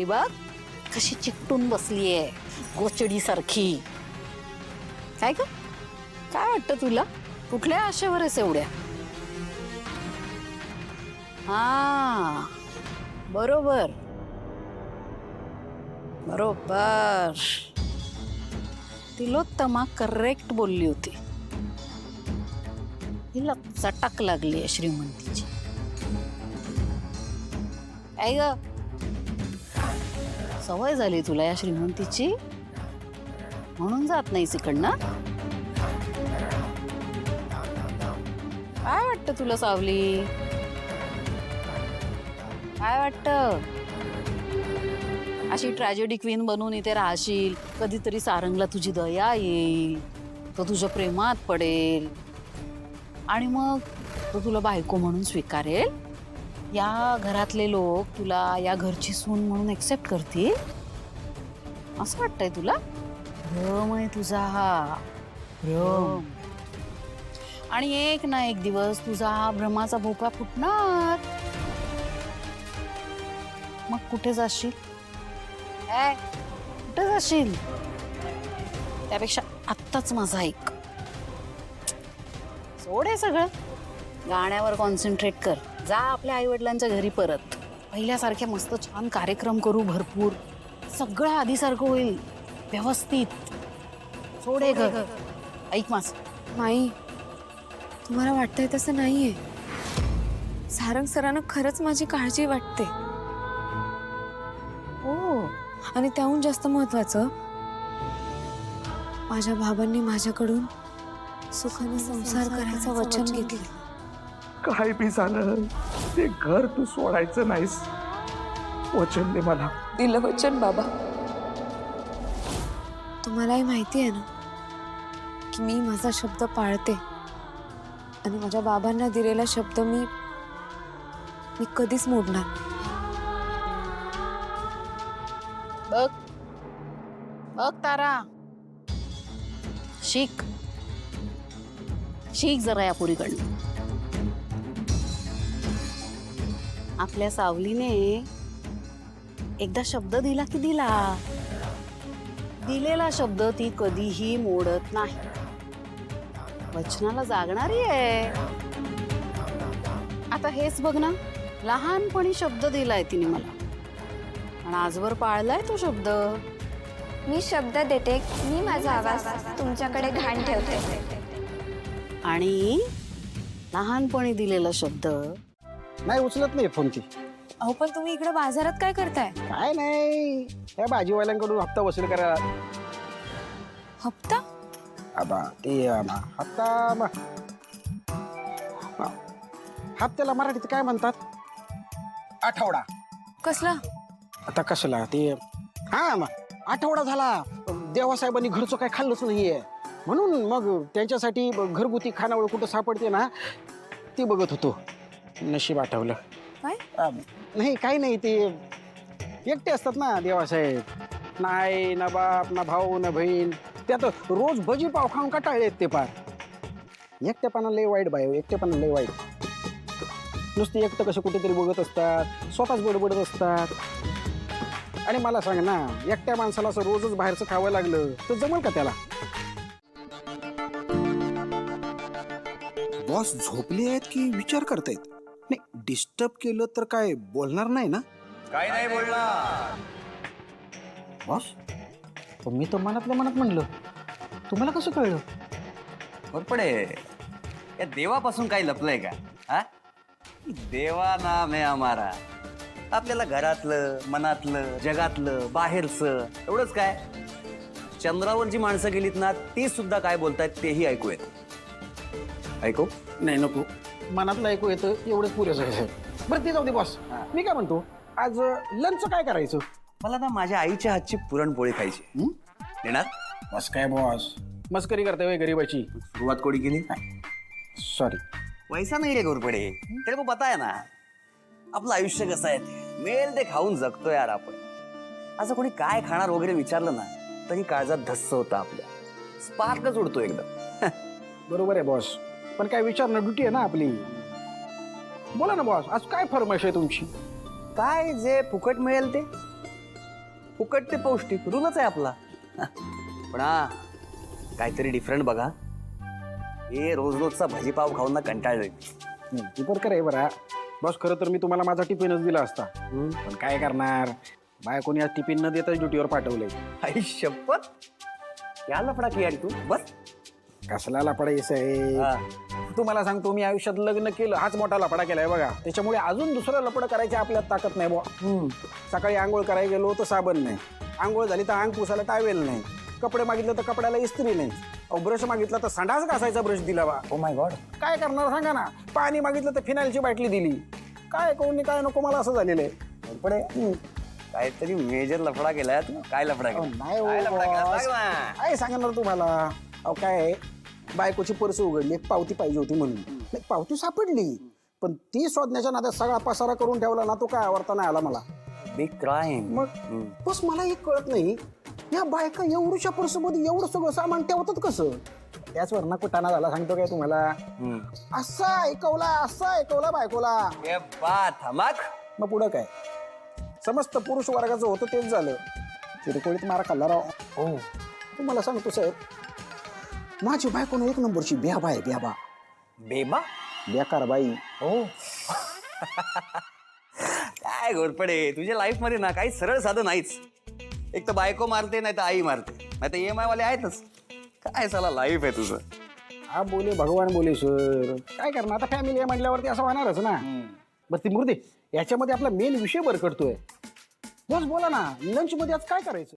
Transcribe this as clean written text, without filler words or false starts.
बघ कशी चिकटून बसलीये गोचडी सारखी. काय ग काय वाटतं तुला कुठल्या आशेवर आहेस एवढ्या? हा बरोबर बरोबर तिलोत्तमा करेक्ट बोलली होती. हिला चटक लागली आहे श्रीमंतीची. काय ग सवय झाली तुला या श्रीमंतीची म्हणून जात नाहीस इकडनं? काय वाटतं तुला सावली? काय वाटतं अशी ट्रॅजेडी क्वीन बनून इथे राहशील, कधीतरी सारंगला तुझी दया येईल, तो तुझ्या प्रेमात पडेल आणि मग तो तुला बायको म्हणून स्वीकारेल, या घरातले लोक तुला या घरची सून म्हणून एक्सेप्ट करतील असं वाटतंय तुला? भ्रम आहे तुझा हा भ्रम. आणि एक ना एक दिवस तुझा हा भ्रमाचा भोपळा फुटणार. मग कुठे जाशील? कुठे जाशील? त्यापेक्षा आत्ताच माझं ऐक. सोड हे सगळं, गाण्यावर कॉन्सन्ट्रेट कर. जा आपल्या आई वडिलांच्या घरी परत. पहिल्यासारख्या मस्त छान कार्यक्रम करू भरपूर. सगळं आधीसारखं होईल व्यवस्थित. सोड हे घर. ऐक माझं. माई तुम्हाला वाटतंय तसं नाहीये. सारंग सरांना खरंच माझी काळजी वाटते. हो आणि त्याहून जास्त महत्वाचं, माझ्या बाबांनी माझ्याकडून सुखाने संसार करायचं वचन घेतलं. काय बी झालं ते घर तू सोडायचं नाहीस. वचन दे मला. दिलं वचन बाबा. तुम्हालाही माहिती आहे ना की मी माझा शब्द पाळते आणि माझ्या बाबांना दिलेला शब्द मी कधीच मोडणार. बघ बघ तारा, शिक शिक जरा या पुरीकडनं. आपल्या सावलीने एकदा शब्द दिला की दिला. दिलेला शब्द ती कधीही मोडत नाही. वचनाला जागणारी आहे. आता हेच बघ ना, लहानपणी शब्द दिलाय तिने मला आणि आजवर पाळलाय तो शब्द. मी शब्द देते, मी माझा आवाज तुमच्याकडे घाण ठेवते. आणि लहानपणी दिलेला शब्द नाही उचलत नाही फोन ती. अहो पण तुम्ही इकडे बाजारात काय करताय? काय नाही, या भाजीवाल्यांकडून हप्ता वसूल करायला. हप्ता? आता ते हप्ता हप्त्याला मराठीत काय म्हणतात? आठवडा. कसला? आता कसला ते? हा आठवडा झाला देवासाहेबांनी घरचं काय खाल्लंच नाहीये म्हणून मग त्यांच्यासाठी घरगुती खानावळ कुठं सापडते ना ती बघत होतो. नशीब आठवलं. काय? नाही काही नाही, ते एकटे असतात ना देवासाहेब. नाही ना बाप ना भाऊ ना बहीण. त्यात रोज भजी पाव खाऊन कंटाळलेत ते पार. एकटेपणा लय वाईट बाय, एकटेपणा लय वाईट. नुसते एकटं कसं कुठेतरी बघत असतात, स्वतःच बडबडत असतात. आणि मला सांग ना, एकट्या माणसाला असं रोजच बाहेरचं खावं लागलं तर जमल का त्याला? बॉस झोपले आहेत की विचार करतायत? नाही डिस्टर्ब केलं तर काय बोलणार नाही ना? काय नाही बोलणार. बॉस पण मी तर मनातल्या मनात म्हणलं. तुम्हाला कसं कळलं? पडे या देवापासून काही लपलंय का? हा देवा नाम आहे आम्हारा. आपल्याला घरातलं मनातलं जगातलं बाहेरचं एवढंच काय, चंद्रावर जी माणसं गेलीत ना ती सुद्धा काय बोलतायत तेही ऐकू येत. ऐकू? नाही नको, मनातलं ऐकू येतं एवढंच पुरेसं आहे. बरं ते जाऊ दे बॉस. मी काय म्हणतो, आज लंच काय करायचं? मला ना माझ्या आईच्या हातची पुरणपोळी खायची. येणार? बस काय बॉस, मस्करी करताय वय गरीबाची? सुरुवात कोणी केली? सॉरी. पैसा नाही रे घोरपडे, तेरे को पता आहे ना आपलं आयुष्य कसं आहे ते. मिळेल ते खाऊन जगतो यार आपण. असं कोणी काय खाणार वगैरे विचारलं ना तरी काळजात धस्स होतं आपल्या. स्पार्कच उडतो एकदम. बरोबर आहे बॉस, पण काय विचारणं ड्युटी आहे ना आपली. बोला ना बॉस, आज काय फरमाईश आहे तुमची? काय जे फुकट मिळेल ते. फुकट ते पौष्टिक रूलच आहे आपला. पण हा काहीतरी डिफरंट बघा. हे रोज रोजचा भाजीपाव खाऊन ना कंटाळलोय. ती पण करे बरा बस. खरं तर मी तुम्हाला माझा टिफिनच दिला असता, पण काय करणार, बायकोनी आज टिफिन न देताच ड्युटीवर पाठवलंय. आई शपथ, या लफडा की यार तू बस. कसला लफडा आहे हा. तुम्हाला सांगतो, मी आयुष्यात लग्न केलं हाच मोठा लफडा केलाय बघा. त्याच्यामुळे अजून दुसरं लफडं करायची आपल्यात ताकद नाही बुवा. सकाळी आंघोळ करायला गेलो तर साबण नाही, आंघोळ झाली तर अंग पुसायला टावेल नाही, कपडे मागितलं तर कपड्याला इस्त्री नाही, ब्रश मागितला तर संडास घासायचा ब्रश दिला बा. ओ माय गॉड, काय करणार सांगा ना. पाणी मागितलं तर फिनाईलची बाटली दिली. काय करून काय नको मला असं झालेलं आहे. पण काहीतरी मेजर लफडा केलाय तू. काय लफडा केला? नाही काय लफडा केला? हो, सांग ना. काय सांगणार तुम्हाला. अहो काय, बायकोची पर्स उघडली, एक पावती पाहिजे होती म्हणून. नाही, पावती सापडली, पण ती शोधण्याच्या नादात सगळा पसारा करून ठेवला ना, तो काय आवडता नाही आला मला. Big crime. मग बस मला एक कळत नाही, या बायका एवढ्याच्या पर्समध्ये एवढं सगळं सामान ठेवतात कसं. त्याचवर ना कुटाणा झाला सांगतो काय तुम्हाला. असा ऐकवला बायकोला. थमाक. मग पुढं काय, समस्त पुरुष वर्गाचं होतं तेच झालं. किरकोळीत मारा खाल्ला राव. हो, तुम्हाला सांगतो साहेब, माझी बायकोनं एक नंबरची ब्याबा आहे. ब्याबा बेबा बेकार बाई. हो. काय घोरपडे, तुझ्या लाईफ मध्ये ना काही सरळ साधं नाहीच. एक तर बायको मारते, नाही तर आई मारते, नाही तर EMI वाले आहेतच. काय साला लाईफ आहे तुझं. हा बोले भगवान बोले सर. काय करणार आता, फॅमिली आहे म्हटल्यावरती असं होणारच ना. बस ती मुर्दे, याच्यामध्ये आपला मेन विषय बरकडतोय. बस बोला ना, लंच मध्ये आज काय करायचं.